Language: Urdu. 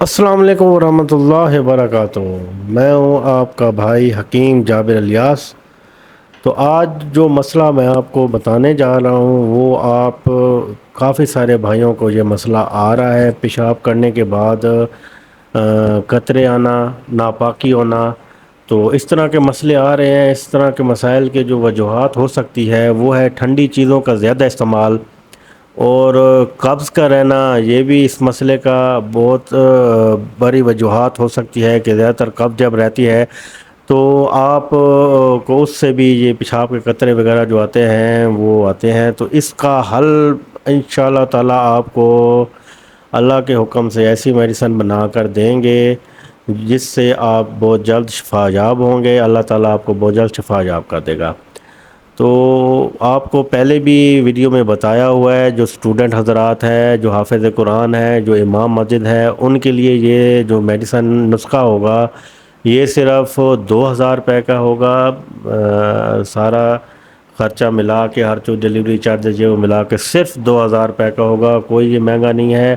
السلام علیکم ورحمۃ اللہ وبرکاتہ۔ میں ہوں آپ کا بھائی حکیم جابر الیاس۔ تو آج جو مسئلہ میں آپ کو بتانے جا رہا ہوں وہ آپ کافی سارے بھائیوں کو یہ مسئلہ آ رہا ہے، پیشاب کرنے کے بعد قطرے آنا، ناپاکی ہونا۔ تو اس طرح کے مسئلے آ رہے ہیں۔ اس طرح کے مسائل کے جو وجوہات ہو سکتی ہے وہ ہے ٹھنڈی چیزوں کا زیادہ استعمال، اور قبض کا رہنا۔ یہ بھی اس مسئلے کا بہت بڑی وجوہات ہو سکتی ہے کہ زیادہ تر قبض جب رہتی ہے تو آپ کو اس سے بھی یہ پیشاب کے قطرے وغیرہ جو آتے ہیں وہ آتے ہیں۔ تو اس کا حل انشاءاللہ تعالی آپ کو اللہ کے حکم سے ایسی میڈیسن بنا کر دیں گے جس سے آپ بہت جلد شفا یاب ہوں گے۔ اللہ تعالیٰ آپ کو بہت جلد شفا یاب کر دے گا۔ تو آپ کو پہلے بھی ویڈیو میں بتایا ہوا ہے، جو اسٹوڈنٹ حضرات ہیں، جو حافظ قرآن ہے، جو امام مسجد ہے، ان کے لیے یہ جو میڈیسن نسخہ ہوگا یہ صرف 2,000 روپے کا ہوگا۔ سارا خرچہ ملا کے، ہر جو ڈیلیوری چارجز ہے وہ ملا کے صرف 2,000 روپے کا ہوگا۔ کوئی یہ مہنگا نہیں ہے۔